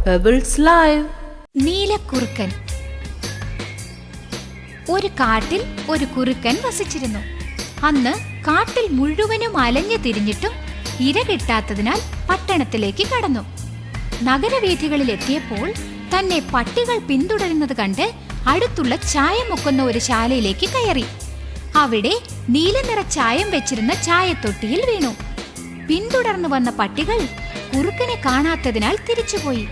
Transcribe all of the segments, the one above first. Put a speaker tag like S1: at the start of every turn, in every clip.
S1: Pebbles Live.
S2: നീലക്കുറുക്കൻ. ഒരു കാട്ടിൽ ഒരു കുറുക്കൻ വസിച്ചിരുന്നു. അന്ന് കാട്ടിൽ മുഴുവനും അലഞ്ഞു തിരിഞ്ഞിട്ടും ഇര കിട്ടാത്തതിനാൽ പട്ടണത്തിലേക്ക് കടന്നു. നഗരവീഥികളിൽ എത്തിയപ്പോൾ തന്നെ പട്ടികൾ പിന്തുടരുന്നത് കണ്ട് അടുത്തുള്ള ചായം മുക്കുന്ന ഒരു ശാലയിലേക്ക് കയറി. അവിടെ നീലനിറ ചായം വെച്ചിരുന്ന ചായത്തൊട്ടിയിൽ വീണു. പിന്തുടർന്നു വന്ന പട്ടികൾ കുറുക്കനെ കാണാത്തതിനാൽ തിരിച്ചുപോയി.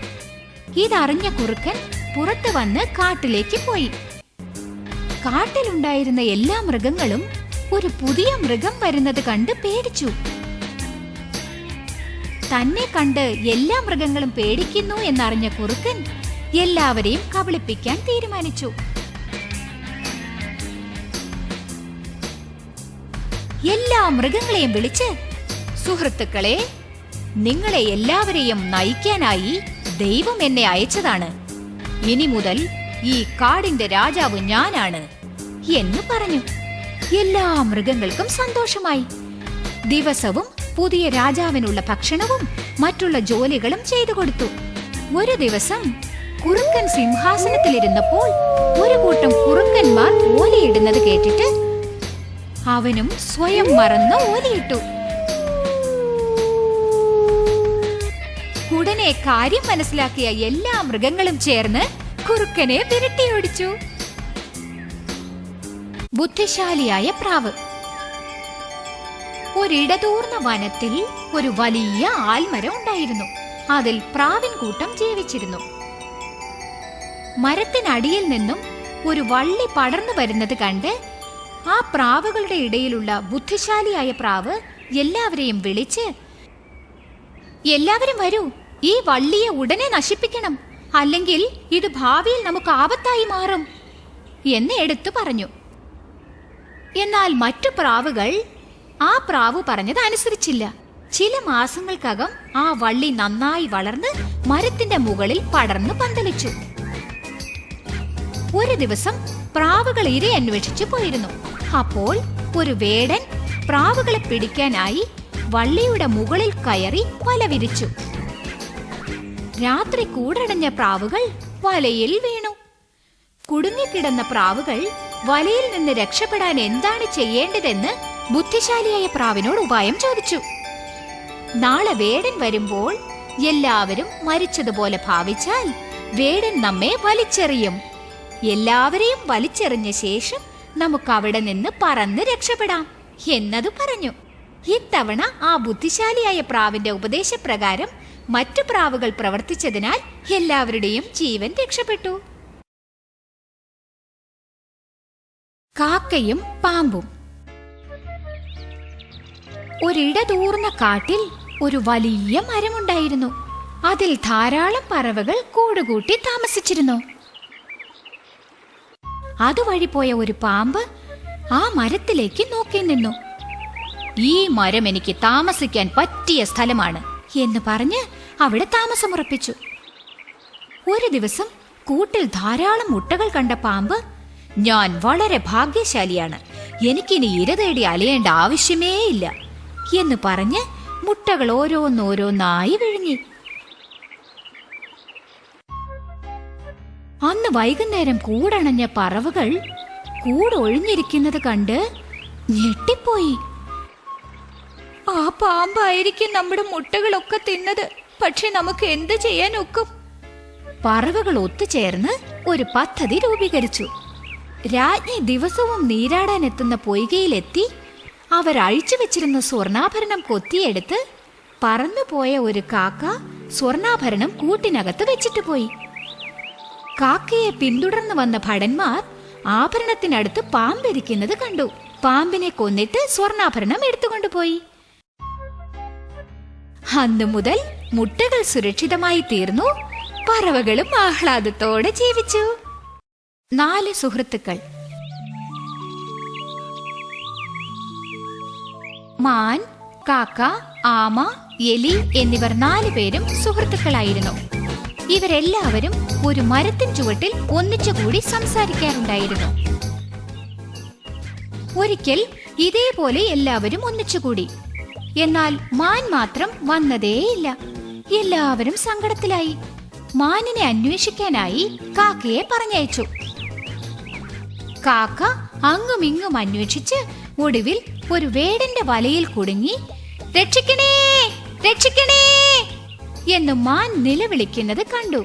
S2: ഇതറിഞ്ഞ കുറുക്കൻ പുറത്തു വന്ന് കാട്ടിലേക്ക് പോയി. കാട്ടിലുണ്ടായിരുന്ന എല്ലാ മൃഗങ്ങളും ഒരു പുതിയ മൃഗം വരുന്നത് കണ്ട് പേടിച്ചു. തന്നെ കണ്ട് എല്ലാ മൃഗങ്ങളും പേടിക്കുന്നു എന്നറിഞ്ഞ കുറുക്കൻ എല്ലാവരെയും കബളിപ്പിക്കാൻ തീരുമാനിച്ചു. എല്ലാ മൃഗങ്ങളെയും വിളിച്ച്, സുഹൃത്തുക്കളെ, നിങ്ങളെ എല്ലാവരെയും നയിക്കാനായി ദൈവം എന്നെ അയച്ചതാണ്. ഇനി മുതൽ ഈ കാടിന്റെ രാജാവ് ഞാനാണ് എന്ന് പറഞ്ഞു. എല്ലാ മൃഗങ്ങൾക്കും സന്തോഷമായി. ദിവസവും പുതിയ രാജാവിനുള്ള ഭക്ഷണവും മറ്റുള്ള ജോലികളും ചെയ്തു കൊടുത്തു. ഒരു ദിവസം കുറുക്കൻ സിംഹാസനത്തിലിരുന്നപ്പോൾ ഒരു കൂട്ടം കുറുക്കന്മാർ ഓലയിടുന്നത് കേട്ടിട്ട് അവനും സ്വയം മറന്ന് ഓലയിട്ടു. ഉടനെ കാര്യം മനസ്സിലാക്കിയ എല്ലാ മൃഗങ്ങളും ചേർന്ന് കുറുക്കനെ വിരട്ടിയോടിച്ചു. ബുദ്ധിശാലിയായ പ്രാവ്. ഒരിടതൂർന്ന വനത്തിൽ ഒരു വലിയ ആൽമരം ഉണ്ടായിരുന്നു. അതിൽ പ്രാവിൻ കൂട്ടം ജീവിച്ചിരുന്നു. മരത്തിനടിയിൽ നിന്നും ഒരു വള്ളി പടർന്നു വരുന്നത് കണ്ട് ആ പ്രാവുകളുടെ ഇടയിലുള്ള ബുദ്ധിശാലിയായ പ്രാവ് എല്ലാവരെയും വിളിച്ച്, എല്ലാവരും വരൂ, ഈ വള്ളിയെ ഉടനെ നശിപ്പിക്കണം, അല്ലെങ്കിൽ ഇത് ഭാവിയിൽ നമുക്ക് ആപത്തായി മാറും എന്ന് എടുത്തു പറഞ്ഞു. എന്നാൽ മറ്റു പ്രാവുകൾ ആ പ്രാവ് പറഞ്ഞത് അനുസരിച്ചില്ല. ചില മാസങ്ങൾക്കകം ആ വള്ളി നന്നായി വളർന്ന് മരത്തിന്റെ മുകളിൽ പടർന്നു പന്തലിച്ചു. ഒരു ദിവസം പ്രാവുകൾ ഇര അന്വേഷിച്ചു പോയിരുന്നു. അപ്പോൾ ഒരു വേടൻ പ്രാവുകളെ പിടിക്കാനായി വള്ളിയുടെ മുകളിൽ കയറി വല വിരിച്ചു. രാത്രി കൂടടഞ്ഞ പ്രാവുകൾ വലയിൽ വീണു. കുടുങ്ങിക്കിടന്ന പ്രാവുകൾ വലയിൽ നിന്ന് രക്ഷപ്പെടാൻ എന്താണ് ചെയ്യേണ്ടതെന്ന് ബുദ്ധിശാലിയായ പ്രാവിനോട് ഉപായം ചോദിച്ചു. നാളെ വേടൻ വരുമ്പോൾ എല്ലാവരും മരിച്ചതുപോലെ ഭാവിച്ചാൽ വേടൻ നമ്മെ വലിച്ചെറിയും. എല്ലാവരെയും വലിച്ചെറിഞ്ഞ ശേഷം നമുക്ക് അവിടെ നിന്ന് പറന്ന് രക്ഷപ്പെടാം എന്നത് പറഞ്ഞു. ഇത്തവണ ആ ബുദ്ധിശാലിയായ പ്രാവിന്റെ ഉപദേശപ്രകാരം മറ്റു പ്രാവുകൾ പ്രവർത്തിച്ചതിനാൽ എല്ലാവരുടെയും ജീവൻ രക്ഷപ്പെട്ടു. കാക്കയും പാമ്പും. ഒരിടതൂർന്ന കാട്ടിൽ ഒരു വലിയ മരമുണ്ടായിരുന്നു. അതിൽ ധാരാളം പറവകൾ കൂടുകൂട്ടി താമസിച്ചിരുന്നു. അതുവഴി പോയ ഒരു പാമ്പ് ആ മരത്തിലേക്ക് നോക്കി നിന്നു. ഈ മരം എനിക്ക് താമസിക്കാൻ പറ്റിയ സ്ഥലമാണ് എന്ന് പറഞ്ഞ് അവിടെ താമസമുറപ്പിച്ചു. ഒരു ദിവസം കൂട്ടിൽ ധാരാളം മുട്ടകൾ കണ്ട പാമ്പ്, ഞാൻ വളരെ ഭാഗ്യശാലിയാണ്, എനിക്കിനി ഇര തേടി അലയേണ്ട ആവശ്യമേ ഇല്ല എന്ന് പറഞ്ഞ് മുട്ടകൾ ഓരോന്നോരോന്നായി വിഴുങ്ങി. അന്ന് വൈകുന്നേരം കൂടണഞ്ഞ പറവകൾ കൂടൊഴിഞ്ഞിരിക്കുന്നത് കണ്ട് ഞെട്ടിപ്പോയി. ആ പാമ്പായിരിക്കും നമ്മുടെ മുട്ടകളൊക്കെ തിന്നത്. പക്ഷെ നമുക്ക് എന്ത് ചെയ്യാൻ ഒക്കും? പറവകൾ ഒത്തുചേർന്ന് ഒരു പദ്ധതി രൂപീകരിച്ചു. രാജ്ഞി ദിവസവും നീരാടാൻ എത്തുന്ന പൊയ്കയിലെത്തി അവർ അഴിച്ചു വെച്ചിരുന്ന സ്വർണ്ണാഭരണം കൊത്തിയെടുത്ത് പറന്നുപോയ ഒരു കാക്ക സ്വർണ്ണാഭരണം കൂട്ടിനകത്ത് വെച്ചിട്ട് പോയി. കാക്കയെ പിന്തുടർന്നു വന്ന ഭടന്മാർ ആഭരണത്തിനടുത്ത് പാമ്പിരിക്കുന്നത് കണ്ടു. പാമ്പിനെ കൊന്നിട്ട് സ്വർണ്ണാഭരണം എടുത്തുകൊണ്ടുപോയി. അന്നു മുതൽ മുട്ടകൾ സുരക്ഷിതമായി തീർന്നു. പറവകളും ആഹ്ലാദത്തോടെ ജീവിച്ചു. 4 സുഹൃത്തുക്കൾ. മാൻ, കാക്ക, ആമ, എലി എന്നിവർ 4 പേരും സുഹൃത്തുക്കളായിരുന്നു. ഇവരെല്ലാവരും ഒരു മരത്തിൻ ചുവട്ടിൽ ഒന്നിച്ചുകൂടി സംസാരിക്കാറുണ്ടായിരുന്നു. ഒരിക്കൽ ഇതേപോലെ എല്ലാവരും ഒന്നിച്ചുകൂടി. എന്നാൽ മാൻ മാത്രം വന്നതേയില്ല. എല്ലാവരും സങ്കടത്തിലായി. മാനിനെ അന്വേഷിക്കാനായി കാക്കയെ പറഞ്ഞയച്ചു. കാക്ക അങ്ങുമിങ്ങും അന്വേഷിച്ച് ഒടുവിൽ ഒരു വേടന്റെ വലയിൽ കുടുങ്ങി രക്ഷിക്കണേ രക്ഷിക്കണേ എന്ന് മാൻ നിലവിളിക്കുന്നത് കണ്ടു.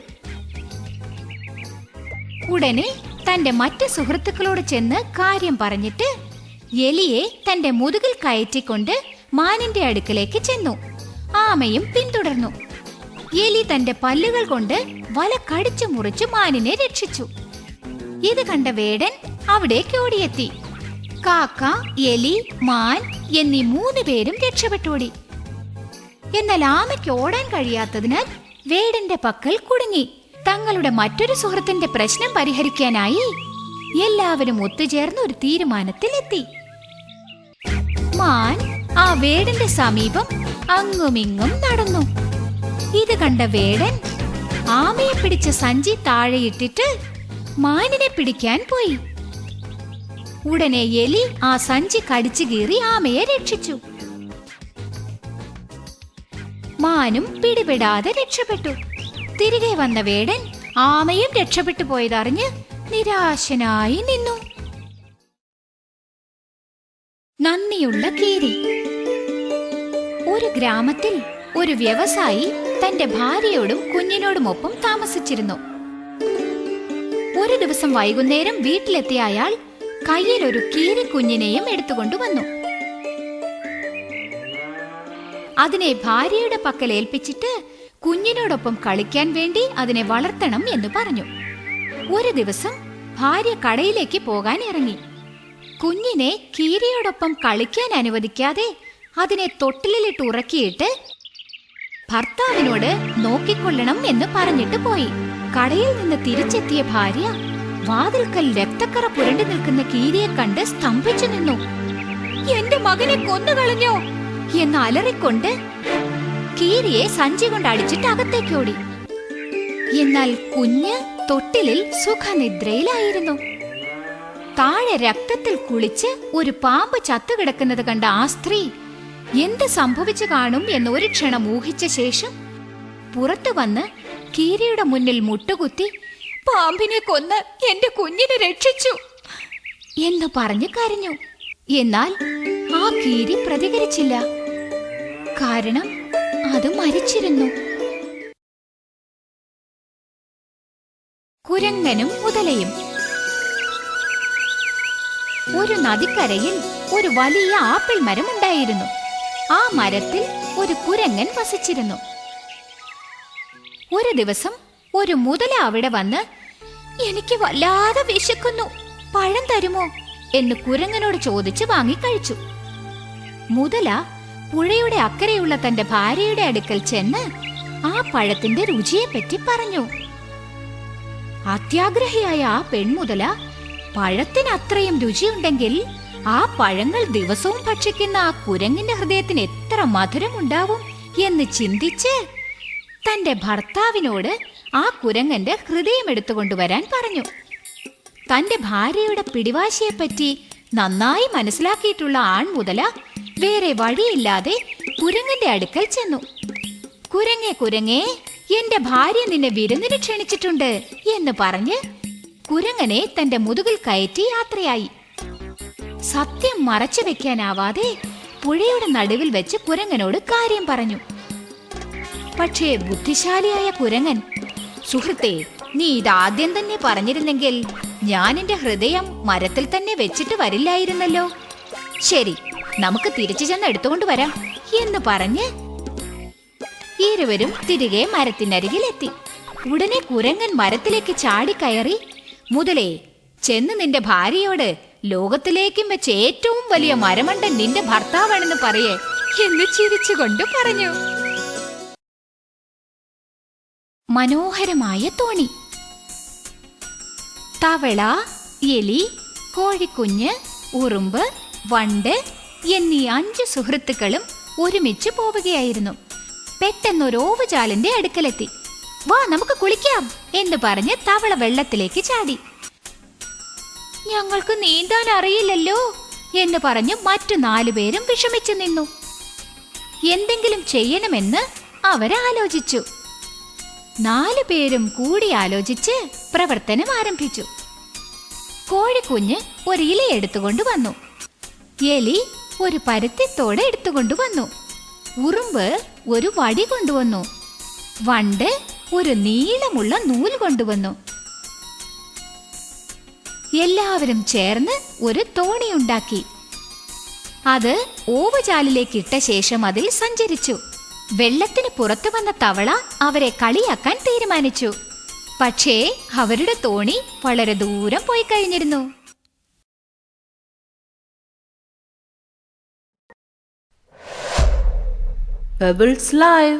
S2: ഉടനെ തന്റെ മറ്റ് സുഹൃത്തുക്കളോട് ചെന്ന് കാര്യം പറഞ്ഞിട്ട് എലിയെ തന്റെ മുതുകിൽ കയറ്റിക്കൊണ്ട് മാനിന്റെ അടുക്കലേക്ക് ചെന്നു. ആമയും പിന്തുടർന്നു. എലി തന്റെ പല്ലുകൾ കൊണ്ട് വല കടിച്ചു മുറിച്ചു മാനിനെ രക്ഷിച്ചു. ഇത് കണ്ട വേടൻ അവിടേക്ക് ഓടിയെത്തി. കാക്ക, എലി, മാൻ എന്നീ 3 പേരും രക്ഷപ്പെട്ടോടി. എന്നാൽ ആമയ്ക്ക് ഓടാൻ കഴിയാത്തതിനാൽ വേടന്റെ പക്കൽ കുടുങ്ങി. തങ്ങളുടെ മറ്റൊരു സുഹൃത്തിന്റെ പ്രശ്നം പരിഹരിക്കാനായി എല്ലാവരും ഒത്തുചേർന്ന് ഒരു തീരുമാനത്തിലെത്തി. മാൻ ആ വേടന്റെ സമീപം അങ്ങുമിങ്ങും നടന്നു. ഇത് കണ്ട വേടൻ ആമയെ പിടിച്ച സഞ്ചി താഴെയിട്ടിട്ട് മാനിനെ പിടിക്കാൻ പോയി. ഉടനെ എലി ആ സഞ്ചി കടിച്ചു കീറി ആമയെ രക്ഷിച്ചു. മാനും പിടിപെടാതെ രക്ഷപ്പെട്ടു. തിരികെ വന്ന വേടൻ ആമയും രക്ഷപ്പെട്ടു പോയതറിഞ്ഞ് നിരാശനായി നിന്നു. നന്ദിയുള്ള കീരി. ഒരു ഗ്രാമത്തിൽ ഒരു വ്യവസായി തന്റെ ഭാര്യയോടും കുഞ്ഞിനോടുമൊപ്പം താമസിച്ചിരുന്നു. ഒരു ദിവസം വൈകുന്നേരം വീട്ടിലെത്തിയ അയാൾ കയ്യിൽ ഒരു കീരി കുഞ്ഞിനെയും എടുത്തുകൊണ്ടുവന്നു. അതിനെ ഭാര്യയുടെ പക്കൽ ഏൽപ്പിച്ചിട്ട് കുഞ്ഞിനോടൊപ്പം കളിക്കാൻ വേണ്ടി അതിനെ വളർത്തണം എന്ന് പറഞ്ഞു. ഒരു ദിവസം ഭാര്യ കടയിലേക്ക് പോകാൻ ഇറങ്ങി. കുഞ്ഞിനെ കീരിയോടൊപ്പം കളിക്കാൻ അനുവദിക്കാതെ അതിനെ തൊട്ടിലിട്ട് ഉറക്കിയിട്ട് ഭർത്താവിനോട് നോക്കിക്കൊള്ളണം എന്ന് പറഞ്ഞിട്ട് പോയി. കടയിൽ നിന്ന് തിരിച്ചെത്തിയ ഭാര്യ വാതിൽക്കൽ രക്തക്കറ പുരണ്ടു നിൽക്കുന്ന കീരിയെ കണ്ട് സ്തംഭിച്ചു നിന്നു. എന്റെ മകനെ കൊന്നുകളഞ്ഞോ എന്ന് അലറിക്കൊണ്ട് കീരിയെ സഞ്ചി കൊണ്ട് അടിച്ചിട്ട് അകത്തേക്ക് ഓടി. എന്നാൽ കുഞ്ഞ് തൊട്ടിലിൽ സുഖനിദ്രയിലായിരുന്നു. താഴെ രക്തത്തിൽ കുളിച്ച് ഒരു പാമ്പ് ചത്തുകിടക്കുന്നത് കണ്ട ആ സ്ത്രീ എന്ത് സംഭവിച്ചു കാണും എന്ന് ഒരു ക്ഷണം ഊഹിച്ച ശേഷം പുറത്തു വന്ന് കീരിയുടെ മുന്നിൽ മുട്ടുകുത്തി പാമ്പിനെ കൊന്ന് എന്റെ കുഞ്ഞിനെ രക്ഷിച്ചു എന്ന് പറഞ്ഞു കരഞ്ഞു. എന്നാൽ ആ കീരി പ്രതികരിച്ചില്ല. കാരണം അത് മരിച്ചിരുന്നു. കുരങ്ങനും മുതലയും. ഒരു നദിക്കരയിൽ ഒരു വലിയ ആപ്പിൾ മരം ഉണ്ടായിരുന്നു. ആ മരത്തിൽ ഒരു കുരങ്ങൻ വസിച്ചിരുന്നു. ഒരു ദിവസം ഒരു മുതല അവിടെ വന്ന് എനിക്ക് വല്ലാതെ വിശക്കുന്നു, പഴം തരുമോ എന്ന് കുരങ്ങനോട് ചോദിച്ച് വാങ്ങിക്കഴിച്ചു. മുതല പുഴയുടെ അക്കരെയുള്ള തന്റെ ഭാര്യയുടെ അടുക്കൽ ചെന്ന് ആ പഴത്തിന്റെ രുചിയെപ്പറ്റി പറഞ്ഞു. അത്യാഗ്രഹിയായ ആ പെൺമുതല പഴത്തിന് അത്രയും രുചിയുണ്ടെങ്കിൽ ആ പഴങ്ങൾ ദിവസവും ഭക്ഷിക്കുന്ന ആ കുരങ്ങിന്റെ ഹൃദയത്തിന് എത്ര മധുരമുണ്ടാവും എന്ന് ചിന്തിച്ച് തന്റെ ഭർത്താവിനോട് ആ കുരങ്ങന്റെ ഹൃദയം എടുത്തുകൊണ്ടുവരാൻ പറഞ്ഞു. തന്റെ ഭാര്യയുടെ പിടിവാശിയെപ്പറ്റി നന്നായി മനസ്സിലാക്കിയിട്ടുള്ള ആൺമുതല വേറെ വഴിയില്ലാതെ കുരങ്ങന്റെ അടുക്കൽ ചെന്നു. കുരങ്ങേ കുരങ്ങേ, എന്റെ ഭാര്യ നിന്നെ വിരുന്നിന് ക്ഷണിച്ചിട്ടുണ്ട് എന്ന് പറഞ്ഞ് കുരങ്ങനെ തന്റെ മുതുകിൽ കയറ്റി യാത്രയായി. സത്യം മറച്ചു വെക്കാനാവാതെ പുഴയുടെ നടുവിൽ വെച്ച് കുരങ്ങനോട് കാര്യം പറഞ്ഞു. പക്ഷേ ബുദ്ധിശാലിയായ കുരങ്ങൻ, സുഹൃത്തേ, നീ ഇതാദ്യം തന്നെ പറഞ്ഞിരുന്നെങ്കിൽ ഞാൻ എന്റെ ഹൃദയം മരത്തിൽ തന്നെ വെച്ചിട്ട് വരില്ലായിരുന്നല്ലോ. ശരി, നമുക്ക് തിരിച്ചു ചെന്ന് എടുത്തുകൊണ്ട് വരാം എന്ന് പറഞ്ഞ് ഇരുവരും തിരികെ മരത്തിനരികിലെത്തി. ഉടനെ കുരങ്ങൻ മരത്തിലേക്ക് ചാടിക്കയറി, മുതലേ, ചെന്ന് നിന്റെ ഭാര്യയോട് ലോകത്തിലേക്കും വെച്ച് ഏറ്റവും വലിയ മരമണ്ടൻ നിന്റെ ഭർത്താവാണെന്ന് പറയേ എന്ന് ചിരിച്ചുകൊണ്ട് പറഞ്ഞു. മനോഹരമായ തോണി. തവള, എലി, കോഴിക്കുഞ്ഞ്, ഉറുമ്പ്, വണ്ട് എന്നീ 5 സുഹൃത്തുക്കളും ഒരുമിച്ച് പോവുകയായിരുന്നു. പെട്ടെന്നൊരു ഓവുചാലിന്റെ അടുക്കലെത്തി. വാ, നമുക്ക് കുളിക്കാം എന്ന് പറഞ്ഞ് തവള വെള്ളത്തിലേക്ക് ചാടി. ഞങ്ങൾക്ക് നീന്താൻ അറിയില്ലല്ലോ എന്ന് പറഞ്ഞ് മറ്റു 4 പേരും വിഷമിച്ചു നിന്നു. എന്തെങ്കിലും ചെയ്യണമെന്ന് അവരാലോചിച്ചു. 4 പേരും കൂടി ആലോചിച്ച് പ്രവർത്തനം ആരംഭിച്ചു. കോഴിക്കുഞ്ഞ് ഒരു ഇല എടുത്തുകൊണ്ട് വന്നു. എലി ഒരു പരുത്തിത്തോട് എടുത്തുകൊണ്ട് വന്നു. ഉറുമ്പ് ഒരു വടി കൊണ്ടുവന്നു. വണ്ട് ഒരു നീളമുള്ള നൂൽ കൊണ്ടുവന്നു. എല്ലാവരും ചേർന്ന് ഒരു തോണിയുണ്ടാക്കി. അത് ഓവുചാലിലേക്ക് ഇട്ട ശേഷം അതിൽ സഞ്ചരിച്ചു. വെള്ളത്തിന് പുറത്തു വന്ന തവള അവരെ കളിയാക്കാൻ തീരുമാനിച്ചു. പക്ഷേ അവരുടെ തോണി വളരെ ദൂരം പോയി കഴിഞ്ഞിരുന്നു.
S1: Pebbles Live